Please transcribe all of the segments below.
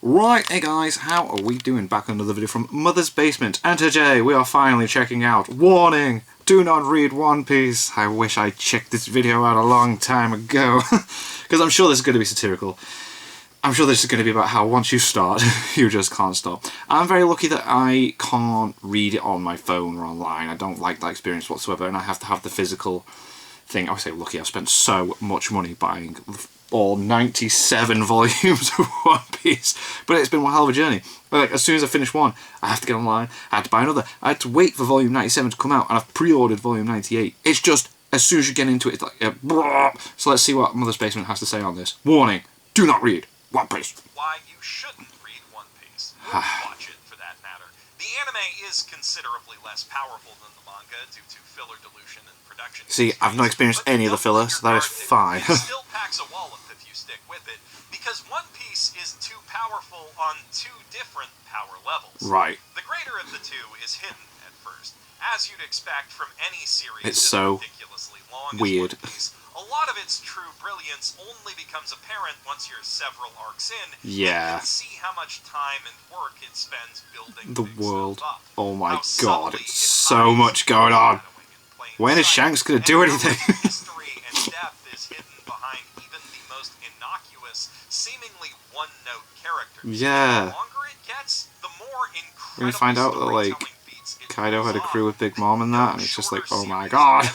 Right, hey guys, how are we doing? Back on another video from Mother's Basement, and today we are finally checking out Warning! Do not read One Piece. I wish I checked this video out a long time ago, because I'm sure this is going to be satirical. I'm sure this is going to be about how once you start, you just can't stop. I'm very lucky that I can't read it on my phone or online. I don't like that experience whatsoever, and I have to have the physical thing. I would say lucky, I've spent so much money buying all 97 volumes of One Piece, but it's been one hell of a journey. Like, as soon as I finish one, I have to get online, I had to buy another, I had to wait for volume 97 to come out, and I've pre-ordered volume 98. It's just, as soon as you get into it, it's like, so let's see what Mother's Basement has to say on this. Warning, do not read One Piece. Why you shouldn't read One Piece, or watch it for that matter. The anime is considerably less powerful than the manga due to filler dilution and production. See, I've not experienced any of the filler, so that is fine. It still packs a wallop if you stick with it, because One Piece is too powerful on two different power levels. Right. The greater of the two is hidden at first, as you'd expect from any series it's so ridiculously long weird. As One Piece. A lot of its true brilliance only becomes apparent once you're several arcs in. Yeah. And you can see how much time and work it spends building the world. up. Oh my god, it's so much going on. When is Shanks gonna do anything? History and depth is hidden behind even the most innocuous, seemingly one-note characters. Yeah. The longer it gets, the more incredible. We find out that like Kaido had a crew with Big Mom and that, and it's just like, oh my god.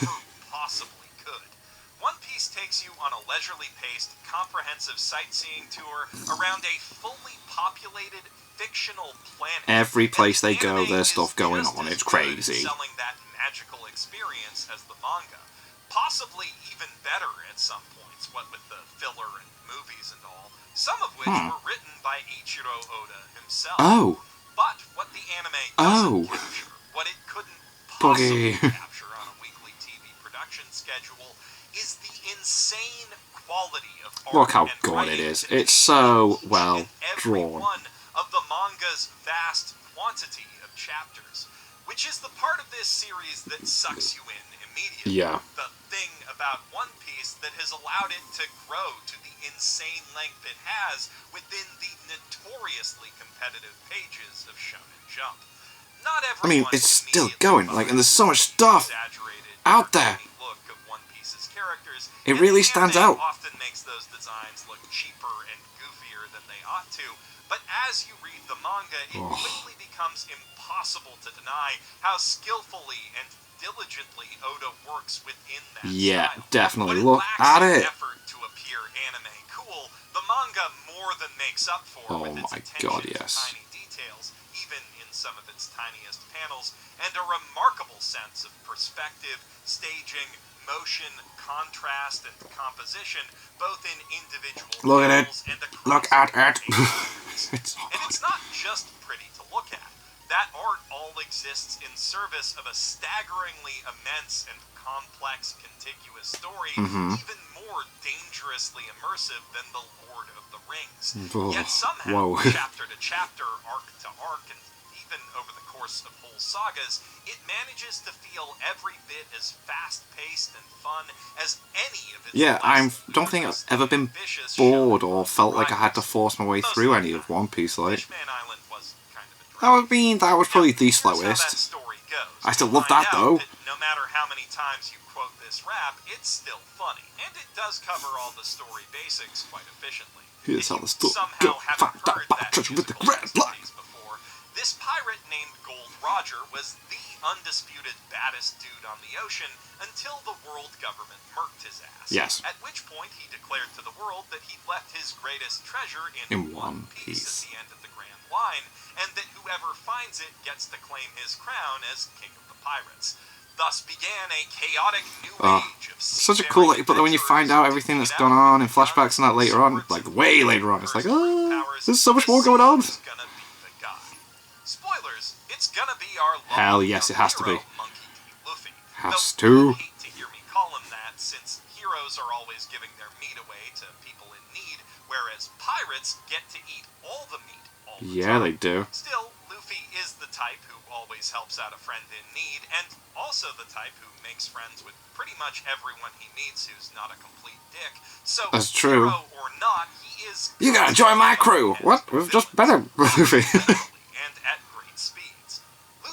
Takes you on a leisurely paced, comprehensive sightseeing tour around a fully populated fictional planet. Every place they go, there's stuff going on. It's crazy. Selling that magical experience as the manga, possibly even better at some points. What with the filler and movies and all, some of which were written by Ichiro Oda himself. Oh. But what the anime doesn't capture, what it couldn't possibly capture on a weekly TV production schedule, is the insane quality of art. Look how and good it writing is. It's so well every drawn. one of the manga's vast quantity of chapters, which is the part of this series that sucks you in immediately. Yeah. The thing about One Piece that has allowed it to grow to the insane length it has within the notoriously competitive pages of Shonen Jump. Not everyone, I mean, it's still going, like, and there's so much stuff out there. Characters, it really stands out. Often makes those designs look cheaper and goofier than they ought to, but as you read the manga, it quickly becomes impossible to deny how skillfully and diligently Oda works within that style. Definitely. But Look at it. Effort to appear anime cool, the manga more than makes up for with its attention to tiny details, even in some of its tiniest panels, and a remarkable sense of perspective, staging, motion, contrast, and composition, both in individual panels and across. Look at it. And it's not just pretty to look at. That art all exists in service of a staggeringly immense and complex contiguous story, even more dangerously immersive than The Lord of the Rings. Yet somehow, chapter to chapter, arc to arc, and even over the course of whole sagas, it manages to feel every bit as fast-paced and fun as any of its I don't think I've ever been bored or felt like I had to force my way through any of One Piece. Like, that was probably the slowest. I still love that though. No matter how many times you quote this rap, it's still funny, and it does cover all the story basics quite efficiently. Here's how the story somehow haven't heard that with the grand line. This pirate named Gold Roger was the undisputed baddest dude on the ocean until the world government murked his ass. Yes. At which point he declared to the world that he'd left his greatest treasure in One Piece at the end of the Grand Line, and that whoever finds it gets to claim his crown as King of the Pirates. Thus began a chaotic new age of such a cool, but then when you find out everything that's gone on in flashbacks and that later on, like way later on, it's like, oh, there's so much more going on. Spoilers, it's gonna be our hell yes, it has to be. Monkey D. Luffy. Has to. I hate to hear me call him that, since heroes are always giving their meat away to people in need, whereas pirates get to eat all the meat all the time. They do. Still, Luffy is the type who always always helps out a friend in need, and also the type who makes friends with pretty much everyone he meets who's not a complete dick. So, That's true. hero or not, he is... You gotta join my crew! What? We've just met him, Luffy. And at great speeds.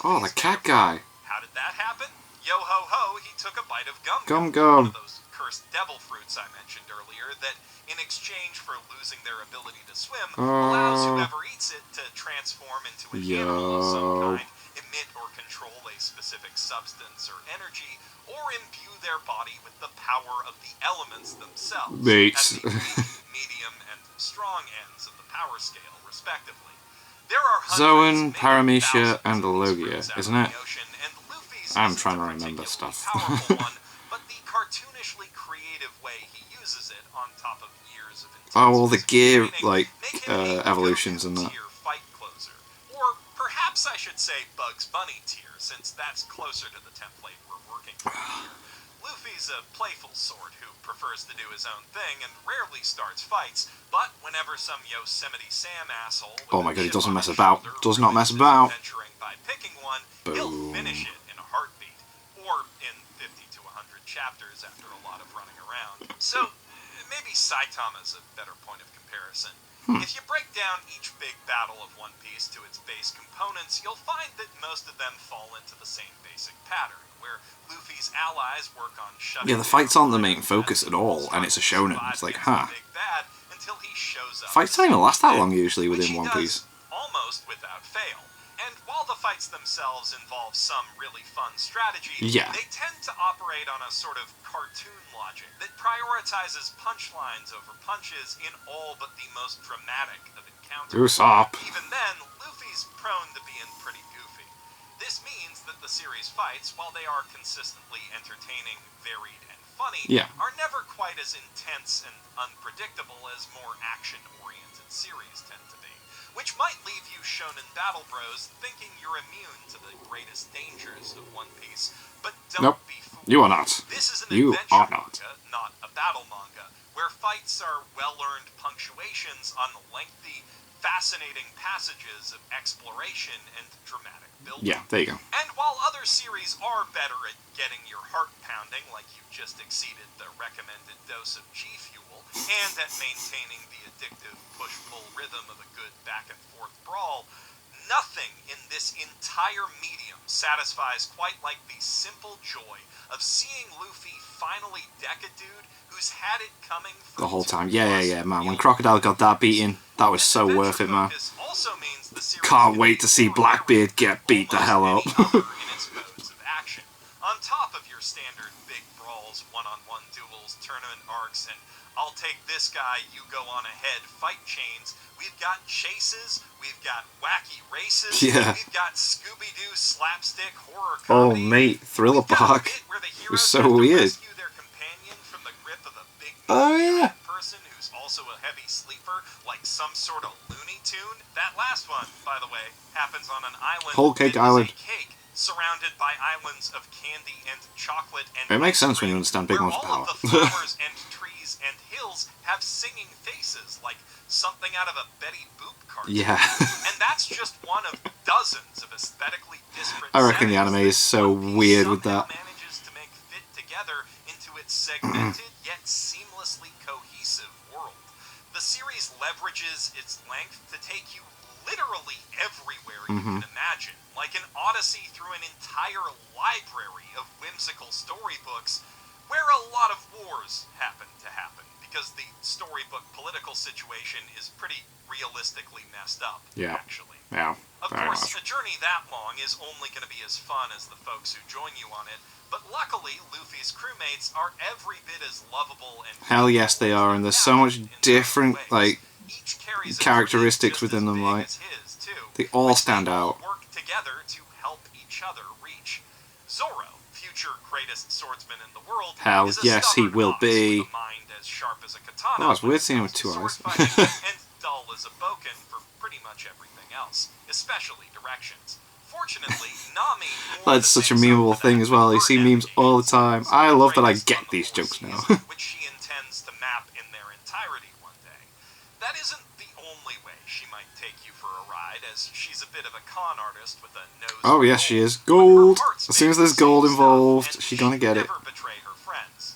Oh, the cat guy. How did that happen? Yo-ho-ho, he took a bite of Gum Gum Gum, Gum. one of those cursed devil fruits I mentioned earlier that, in exchange for losing their ability to swim, allows whoever eats it to transform into an animal of some kind, emit or control a specific substance or energy, or imbue their body with the power of the elements themselves, at the weak, medium, and strong ends of the power scale, respectively. There are Zoan, hundreds, maybe Paramecia, thousands and of these Logia, fruits out isn't in it? the ocean, and Luffy's I'm isn't trying a to remember particularly stuff. powerful one, but the cartoonishly creative way he uses it, on top of years of intense Oh, all the physical gear, training, like, make him a evolutions and that. go-to tier fight closer. Or perhaps I should say Bugs Bunny tier, since that's closer to the template we're working with here. Luffy's a playful sort who prefers to do his own thing and rarely starts fights, but whenever some Yosemite Sam asshole with Oh my a god, he chip doesn't on mess his about. shoulder Does not mess ruins his about. adventuring by picking one, he'll finish it in a heartbeat, or in 50 to 100 chapters after a lot of running around. So, maybe Saitama's a better point of comparison. If you break down each big battle of One Piece to its base components, you'll find that most of them fall into the same basic pattern, where Luffy's allies work on shutting Yeah, the fights aren't the main focus at all, and it's a shonen. It's like, huh. Fights don't even last that long usually within One Piece. Almost without fail. And while the fights themselves involve some really fun strategy, Yeah. they tend to operate on a sort of cartoon logic that prioritizes punchlines over punches in all but the most dramatic of encounters. Usopp. Even then, Luffy's prone to being pretty goofy. This means that the series fights, while they are consistently entertaining, varied, and funny, Yeah. are never quite as intense and unpredictable as more action-oriented series tend to be. Which might leave you shonen battle bros thinking you're immune to the greatest dangers of One Piece, but don't Nope. be fooled. You are not. This is an You adventure are not. manga, not a battle manga, where fights are well-earned punctuations on lengthy, fascinating passages of exploration and dramatic build-up. Yeah, there you go. And while other series are better at getting your heart pounding like you just exceeded the recommended dose of G Fuel, and at maintaining the addictive push-pull rhythm of a good back-and-forth brawl, nothing in this entire medium satisfies quite like the simple joy of seeing Luffy finally deck a dude who's had it coming for The whole time. Yeah, man. When Crocodile got that beating, that was so worth it, man. Also means the series Can't wait to see Blackbeard get beat the hell up. in its modes of action. On top of your standard big brawls, one-on-one duels, tournament arcs, and I'll take this guy, you go on ahead fight chains, we've got chases, we've got wacky races, Yeah. we've got Scooby-Doo slapstick horror Oh, comedy. mate, Thriller We've got a Bark. bit where the It heroes was so have to weird. rescue their companion from the grip of a big Oh, yeah. person who's also a heavy sleeper, like some sort of Looney Tune. That last one, by the way, happens on an island. Whole Cake that is Island. a cake surrounded by islands of candy and chocolate and It makes ice sense when you cream, understand Big where Mom's all power. of the flowers and trees and hills have singing faces, like something out of a Betty Boop cartoon. Yeah. And that's just one of dozens of aesthetically disparate I reckon the settings anime is that so One Piece weird with somehow that. manages to make fit together into its segmented yet seamlessly cohesive world. The series leverages its length to take you literally everywhere you can imagine, like an odyssey through an entire library of whimsical storybooks where a lot of wars happen to happen, because the storybook political situation is pretty realistically messed up, Yeah. actually. Yeah. Of Very course, much. a journey that long is only going to be as fun as the folks who join you on it, but luckily, Luffy's crewmates are every bit as lovable and Hell yes, they are, and there's so much in their own different, ways. like, Each carries a characteristics dream just within as them, big like, as his, too, they all which stand they all out. work together to help each other reach. Zoro, future greatest swordsman in the world, Hell is a yes, he stubborn will ox be. with a mind as sharp as a katana Oh, it's when weird it seeing him comes with to two eyes. sword fighting, and dull as a boken for pretty much everything else, especially directions. Fortunately, Nami... That's such a memeable thing as well. You see memes all the time. I love that I get these jokes now. which she intends to map in their entirety one day. That isn't the only way she might take you you for a ride, as she's a bit of a con artist with a nose. Oh, yes, she is. Gold! As soon as there's gold involved, she's gonna get it. Never betray her friends.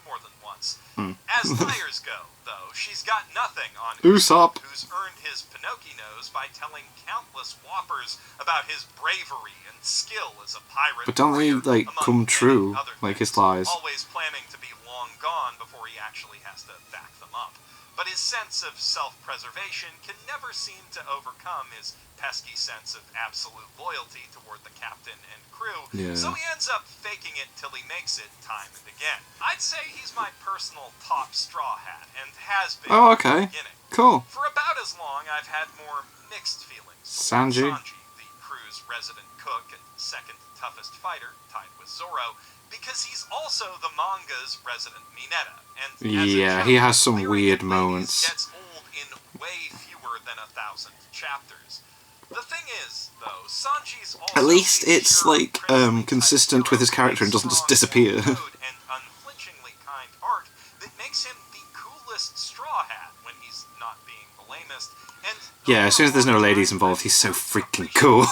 More than once. Hmm. As liars go, though, she's got nothing on Usopp, who's earned his Pinocchios by telling countless whoppers about his bravery and skill as a pirate. but don't they, warrior, like, among come many true, other like things, his lies? Always planning to be long gone before he actually has to back them up. But his sense of self-preservation can never seem to overcome his pesky sense of absolute loyalty toward the captain and crew, Yeah. so he ends up faking it till he makes it time and again. I'd say he's my personal top straw hat, and has been Oh, from the okay. beginning. Cool. For about as long, I've had more mixed feelings Sanji. toward Sanji, the crew's resident cook and second toughest fighter, tied with Zoro, because he's also the manga's resident Mineta, and as Yeah, he has some weird moments. Gets old in way fewer than 1,000 chapters. The thing is, though, Sanji's also At least a it's, pure like, princely consistent type with his hero character and doesn't just with a disappear. strong code and unflinchingly kind heart that makes him the coolest straw hat when he's not being the lamest. And Yeah, as soon as there's no ladies involved, he's so freaking cool.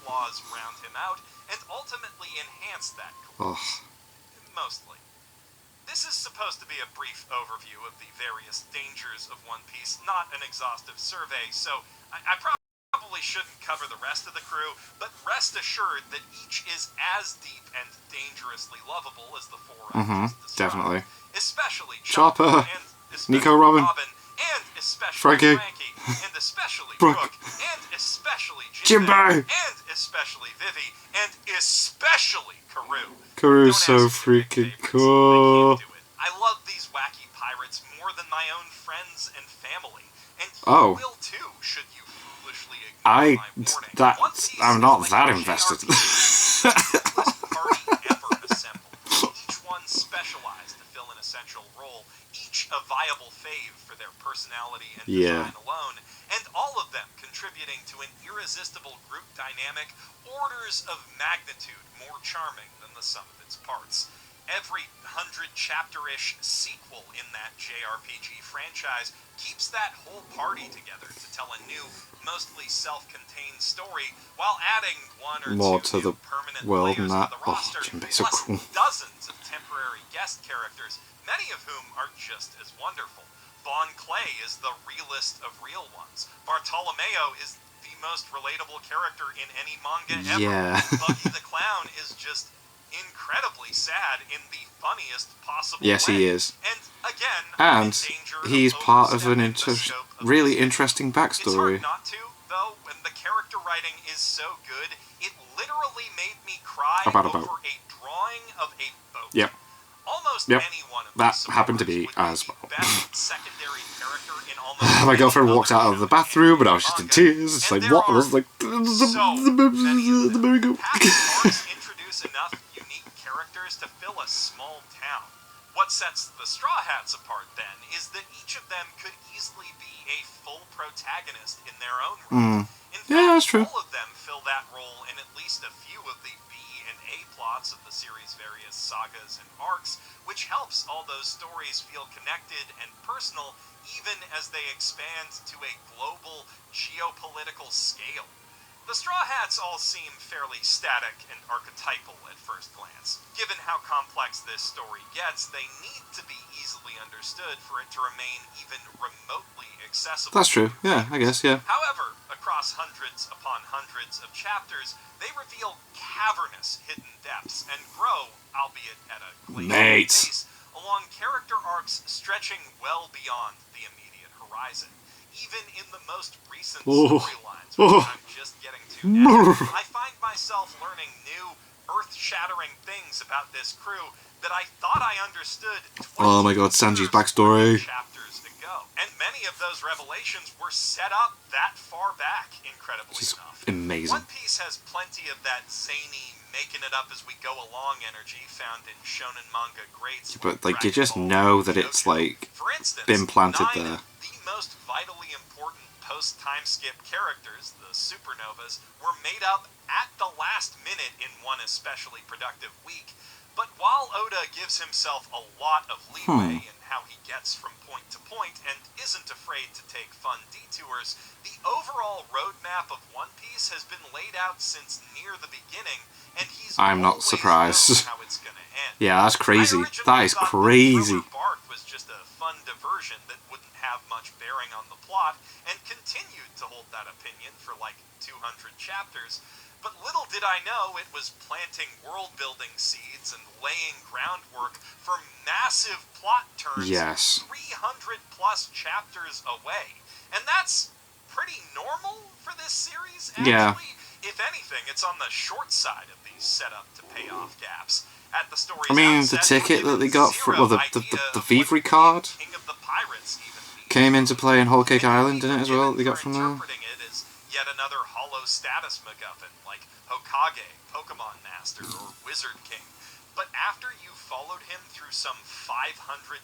flaws round him out and ultimately enhance that coolness. Oh. Mostly. This is supposed to be a brief overview of the various dangers of One Piece, not an exhaustive survey, so I probably shouldn't cover the rest of the crew, but rest assured that each is as deep and dangerously lovable as the four I just described. Definitely. Especially Chopper, and especially Nico Robin, and especially Frankie, and especially Brooke, Brooke, and especially Jinbei, and especially Vivi, and especially Karoo. Karoo's Don't so ask me to pick freaking favorites. cool. I can't do it. I love these wacky pirates more than my own friends and family, and you Oh. will too, should you foolishly ignore my warning. One Piece I'm is not like that a invested. JRPG, the coolest party ever assembled. Each one specialized to fill an essential role, each a viable fave for their personality and design alone, and all of them contributing to an irresistible group dynamic orders of magnitude more charming than the sum of its parts. Every 100-chapter-ish sequel in that JRPG franchise keeps that whole party together to tell a new, mostly self-contained story, while adding one or More two to the new permanent world players and that. to the Oh, roster, Jinbei's so plus cool. dozens of temporary guest characters, many of whom are just as wonderful. Bon Clay is the realest of real ones. Bartolomeo is the most relatable character in any manga ever. Yeah. Buggy the Clown is just incredibly sad in the funniest possible Yes, way. he is. And again, And in danger he's of part of an overstepping the scope of really this interesting video. It's backstory. hard not to, though, when the character writing is so good, it literally made me cry About a over boat. a drawing of a boat. Yep. Almost Yep. any one of That these happened to supporters be would as the well. best secondary character in almost My girlfriend any walked other out of the show bathroom and I in was just in manga. tears. It's And like, there what? I are was like, so many of the them. merry-go. Half the arcs introduce enough unique characters to fill a small town. What sets the Straw Hats apart, then, is that each of them could easily be a full protagonist in their own right. In fact, Yeah, that's true. all of them fill that role in at least a few of the B and A plots of the series' various sagas and arcs, which helps all those stories feel connected and personal, even as they expand to a global geopolitical scale. The Straw Hats all seem fairly static and archetypal at first glance. Given how complex this story gets, they need to be easily understood for it to remain even remotely accessible. That's true. Yeah, I guess, yeah. However, across hundreds upon hundreds of chapters, they reveal cavernous hidden depths and grow, albeit at a glacial pace, along character arcs stretching well beyond the immediate horizon. Even in the most recent storylines, which I'm just getting to now, I find myself learning new, earth-shattering things about this crew that I thought I understood 20 Oh my god, Sanji's backstory. chapters ago. And many of those revelations were set up that far back, incredibly enough. Amazing. One Piece has plenty of that zany, making it up as we go along energy found in shonen manga greats. But, like, you just know that it's, like, for instance, been planted 9 there. of the most vitally important post-time skip characters, the supernovas, were made up at the last minute in one especially productive week. But while Oda gives himself a lot of leeway in how he gets from point to point and isn't afraid to take fun detours, the overall roadmap of One Piece has been laid out since near the beginning, and he's I'm not always surprised. known how it's gonna end. Yeah, that's crazy. I That originally is thought crazy. the Thriller Bark was just a fun diversion that wouldn't have much bearing on the plot, and continued to hold that opinion for like 200 chapters. But little did I know it was planting world-building seeds and laying groundwork for massive plot turns Yes. 300-plus chapters away. And that's pretty normal for this series, actually. Yeah. If anything, it's on the short side of these setup-to-payoff gaps. At the story's I mean, outset, the ticket that they got for, zero well, the idea of Thievery what card King of the Pirates even means. came into play in Whole Cake Many Island, didn't it, as people well? given They got for from there. interpreting it as yet another hollow status MacGuffin, like Hokage, Pokemon Master, or Wizard King. But after you followed him through some 500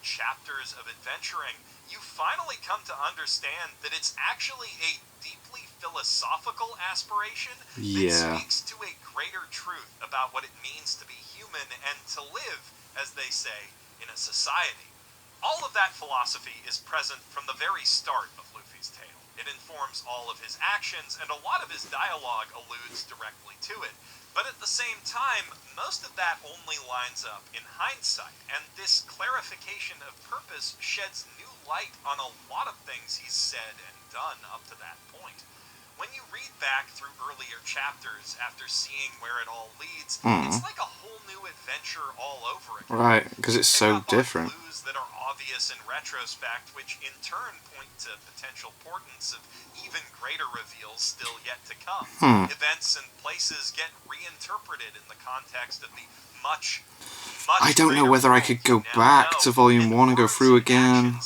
chapters of adventuring, you finally come to understand that it's actually a deeply philosophical aspiration that speaks to a greater truth about what it means to be human and to live, as they say, in a society. All of that philosophy is present from the very start of Luffy's tale. It informs all of his actions, and a lot of his dialogue alludes directly to it. But at the same time, most of that only lines up in hindsight, and this clarification of purpose sheds new light on a lot of things he's said and done up to that point. When you read back through earlier chapters after seeing where it all leads, it's like a whole new adventure all over again. Right, because it's so different. Clues that are obvious in retrospect, which in turn point to potential portents of even greater reveals still yet to come. Events and places get reinterpreted in the context of the much I don't know whether I could go back to Volume 1 and go through again.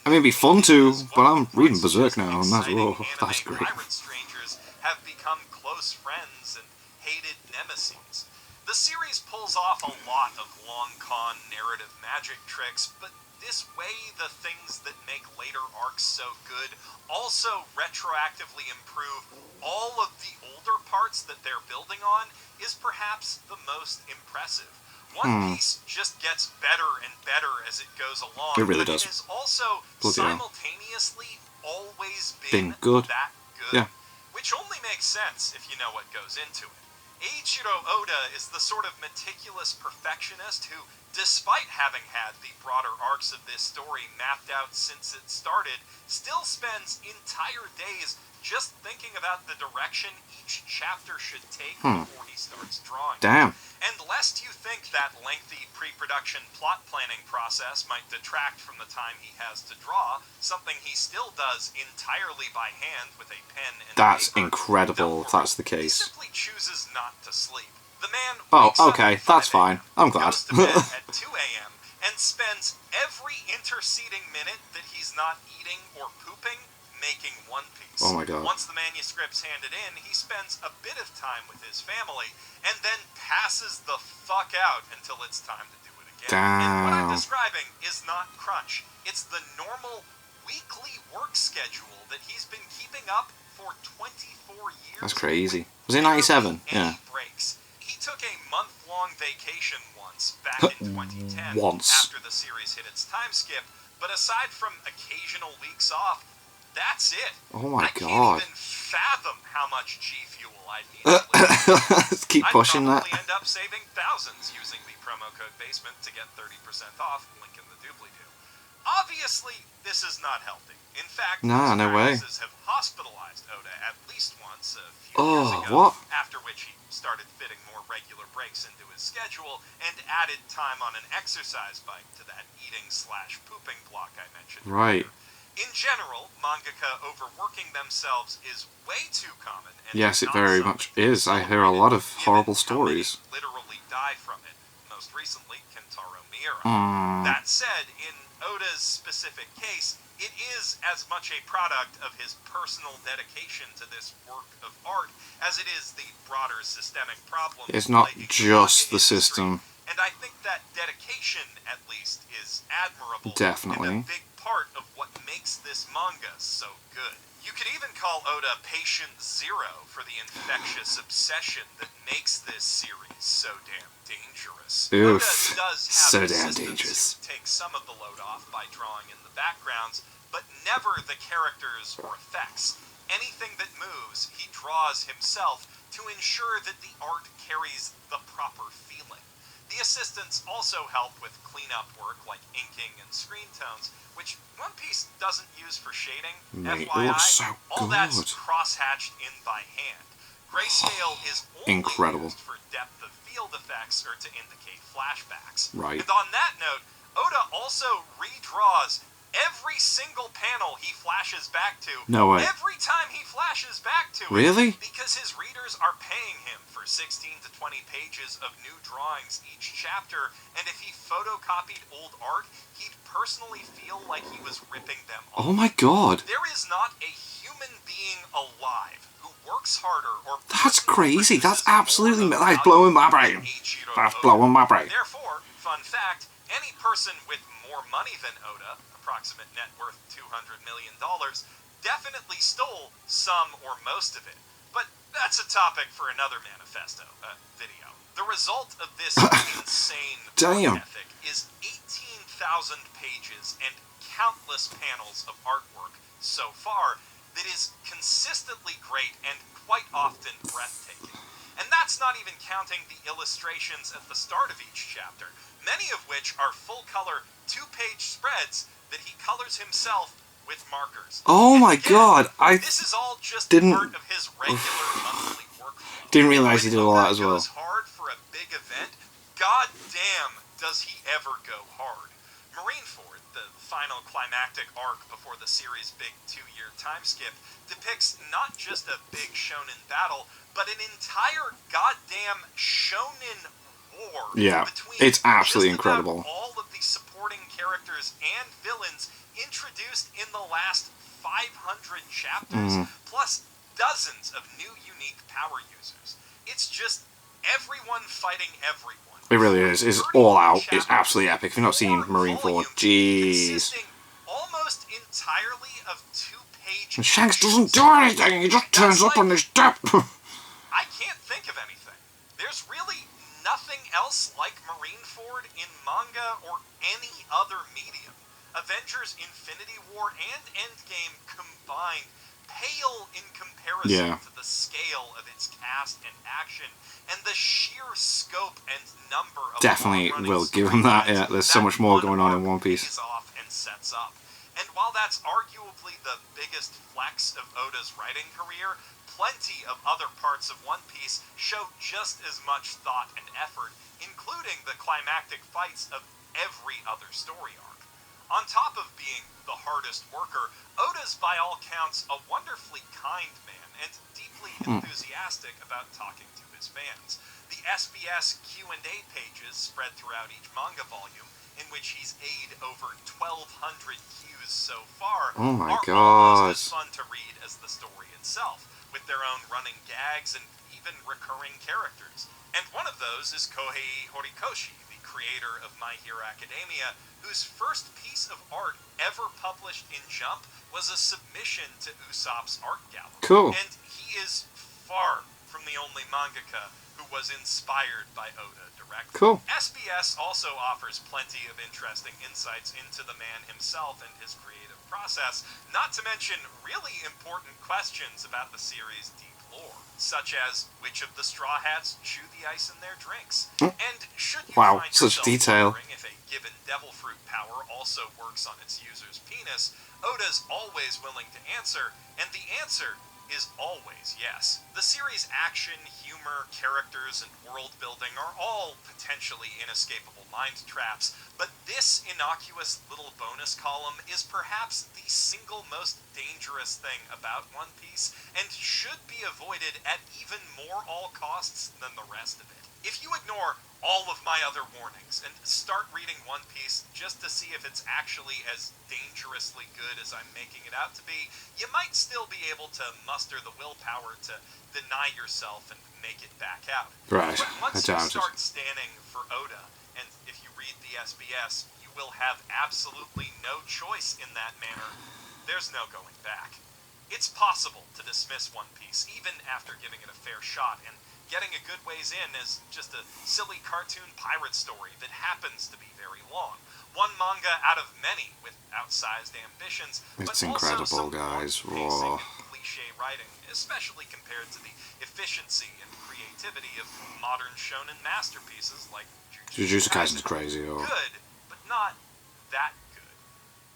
I mean, it'd be fun to, but I'm reading Berserk now, and that's great. Pirate strangers have become close friends and hated nemesis. The series pulls off a lot of long con narrative magic tricks, but this way the things that make later arcs so good also retroactively improve all of the older parts that they're building on is perhaps the most impressive. One Piece just gets better and better as it goes along. It really but does. It has also simultaneously always been good. that good. Yeah. Which only makes sense if you know what goes into it. Eiichiro Oda is the sort of meticulous perfectionist who, despite having had the broader arcs of this story mapped out since it started, still spends entire days just thinking about the direction each chapter should take before he starts drawing. Damn. And lest you think that lengthy pre-production plot planning process might detract from the time he has to draw, something he still does entirely by hand with a pen and That's paper, incredible if that's the he case. simply chooses not to sleep. The man Oh, wakes up okay, at that's 5 fine. I'm glad. goes to bed at 2 a.m. and spends every interceding minute that he's not eating or pooping making One Piece. Oh my god. Once the manuscript's handed in, he spends a bit of time with his family and then passes the fuck out until it's time to do it again. And what I'm Damn. describing is not crunch. It's the normal weekly work schedule that he's been keeping up for 24 years. That's crazy. Was it 97? Yeah. Breaks. He took a month-long vacation once back in 2010 after the series hit its time skip, but aside from occasional weeks off, that's it. Oh my god. I can't even fathom how much G Fuel I'd need to live. Let's keep pushing that. I'd probably end up saving thousands using the promo code BASEMENT to get 30% off, link in the doobly-doo. Obviously, this is not healthy. In fact, no way. Have hospitalized Oda at least once a few years ago, what? After which he started fitting more regular breaks into his schedule and added time on an exercise bike to that eating/pooping block I mentioned Right. earlier. In general, mangaka overworking themselves is way too common. And yes, it very much is. I hear a lot of horrible stories. Literally die from it. Most recently, Kentaro Miura. That said, in Oda's specific case, it is as much a product of his personal dedication to this work of art as it is the broader systemic problem. It's not just the system. And I think that dedication, at least, is admirable. Definitely. And a big part of what makes this manga so good. You could even call Oda Patient Zero for the infectious obsession that makes this series so damn dangerous. Oof, Oda does have so the damn systems dangerous. to take some of the load off by drawing in the backgrounds, but never the characters or effects. Anything that moves, he draws himself to ensure that the art carries the proper feeling. The assistants also help with cleanup work like inking and screen tones, which One Piece doesn't use for shading. Mate, it FYI, looks so all good. that's cross-hatched in by hand. Grayscale is only Incredible. used for depth of field effects or to indicate flashbacks. Right. And on that note, Oda also redraws every single panel he flashes back to. No way. Every time he flashes back to Really? it. Because his readers are paying him for 16 to 20 pages of new drawings each chapter, and if he photocopied old art, he'd personally feel like he was ripping them off. Oh my god. There is not a human being alive who works harder or That's crazy. That's produces absolutely... more That's value blowing my than brain. Eiichiro That's Oda. blowing my brain. Therefore, fun fact, any person with more money than Oda, approximate net worth $200 million, definitely stole some or most of it. But that's a topic for another manifesto video. The result of this insane Damn. work ethic is 18,000 pages and countless panels of artwork so far that is consistently great and quite often breathtaking. And that's not even counting the illustrations at the start of each chapter, many of which are full-color, 2-page spreads that he colors himself with markers. Oh And my again, god, I this is all just didn't- part of his regular monthly workflow. didn't realize he did all that as When well. Oda goes hard for a big event, god damn does he ever go hard. Marineford, the final climactic arc before the series' big 2-year time skip, depicts not just a big shonen battle, but an entire goddamn shonen war Yeah, between it's absolutely just about incredible. all of the supporting characters and villains introduced in the last 500 chapters, plus dozens of new unique power users. It's just everyone fighting everyone. It really is. It's all out. It's absolutely epic. If you've not seen Marineford, jeez. Consisting almost entirely of 2-page And Shanks doesn't do anything. He just turns up on his step. I can't think of anything. There's really nothing else like Marineford in manga or any other medium. Avengers Infinity War and Endgame combined pale in comparison to the scale of its cast and action and the sheer scope and number of Definitely long-running will give him that. Yeah, there's so much more going on in One Piece. pays off and sets up. And while that's arguably the biggest flex of Oda's writing career, plenty of other parts of One Piece show just as much thought and effort, including the climactic fights of every other story arc. On top of being the hardest worker, Oda's by all counts a wonderfully kind man and deeply enthusiastic about talking to his fans. The SBS Q&A pages spread throughout each manga volume, in which he's A'd over 1,200 Qs so far, Oh my are God. almost as fun to read as the story itself, with their own running gags and even recurring characters. And one of those is Kohei Horikoshi, the creator of My Hero Academia, whose first piece of art ever published in Jump was a submission to Usopp's art gallery. Cool. And he is far from the only mangaka who was inspired by Oda directly. Cool. SBS also offers plenty of interesting insights into the man himself and his creative process, not to mention really important questions about the series' deep lore, such as which of the Straw Hats chew the ice in their drinks, and should you Wow, find such yourself detail. wondering if a given devil fruit power also works on its user's penis, Oda's always willing to answer, and the answer is always yes. The series' action, humor, characters, and world building are all potentially inescapable mind traps, but this innocuous little bonus column is perhaps the single most dangerous thing about One Piece, and should be avoided at even more all costs than the rest of it. If you ignore all of my other warnings and start reading One Piece just to see if it's actually as dangerously good as I'm making it out to be, you might still be able to muster the willpower to deny yourself and make it back out. Right, But I once you doubt it. start standing for Oda, and if you read the SBS, you will have absolutely no choice in that manner. There's no going back. It's possible to dismiss One Piece, even after giving it a fair shot, and getting a good ways in as just a silly cartoon pirate story that happens to be very long. One manga out of many with outsized ambitions, but It's also incredible, some guys. pacing Raw. and cliche writing, especially compared to the efficiency and creativity of modern shonen masterpieces like Jujutsu Kaisen's crazy. Or... Good, but not that good.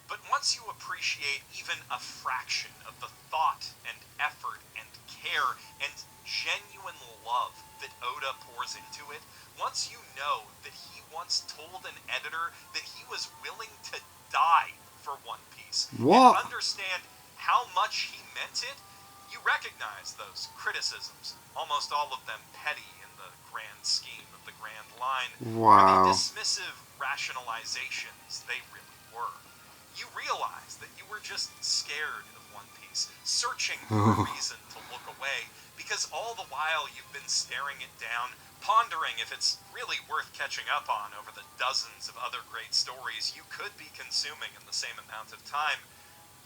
But once you appreciate even a fraction of the thought and effort and care and genuine love that Oda pours into it, once you know that he once told an editor that he was willing to die for One Piece, What? and understand how much he meant it, you recognize those criticisms, almost all of them petty in the grand scheme of the Grand Line, Wow. for the dismissive rationalizations they really were. You realize that you were just scared of One Piece, searching for a reason to look away, because all the while you've been staring it down, pondering if it's really worth catching up on over the dozens of other great stories you could be consuming in the same amount of time.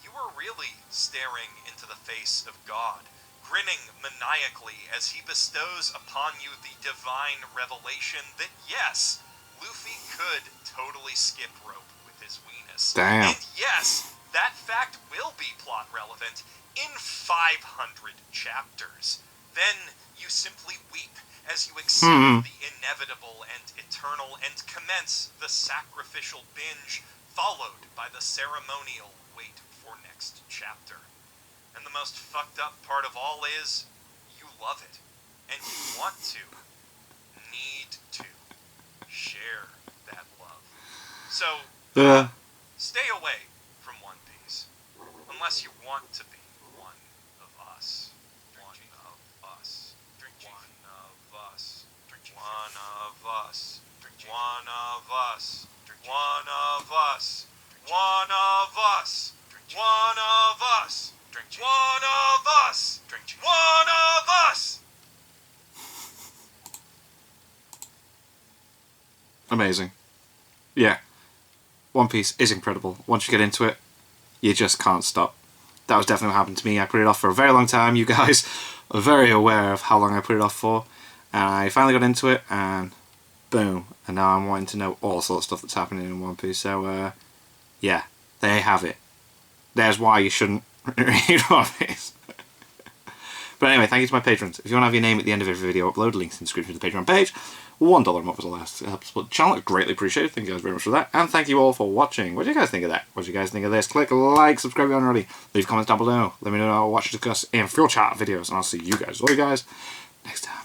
You were really staring into the face of God, grinning maniacally as he bestows upon you the divine revelation that yes, Luffy could totally skip rope with his weenus. Damn. And yes, that fact will be plot relevant in 500 chapters. Then you simply weep as you accept the inevitable and eternal and commence the sacrificial binge, followed by the ceremonial wait for next chapter. And the most fucked up part of all is, you love it, and you want to, need to, share that love. So, stay away from One Piece, unless you want to be one of us. One of us. One of us. One of us. One of us. One of us. One of us. One of us. One of us. One of us. Amazing. Yeah. One Piece is incredible. Once you get into it, you just can't stop. That was definitely what happened to me. I put it off for a very long time. You guys are very aware of how long I put it off for. And I finally got into it, and boom. And now I'm wanting to know all sorts of stuff that's happening in One Piece. So, yeah, there you have it. There's why you shouldn't read One Piece. But anyway, thank you to my patrons. If you want to have your name at the end of every video, upload links in the description to the Patreon page. $1 a month was the last. It helps support the channel. It's greatly appreciated. Thank you guys very much for that. And thank you all for watching. What do you guys think of that? What do you guys think of this? Click like, subscribe if you haven't already. Leave comments down below. Let me know what you discuss in future chat videos. And I'll see you guys next time.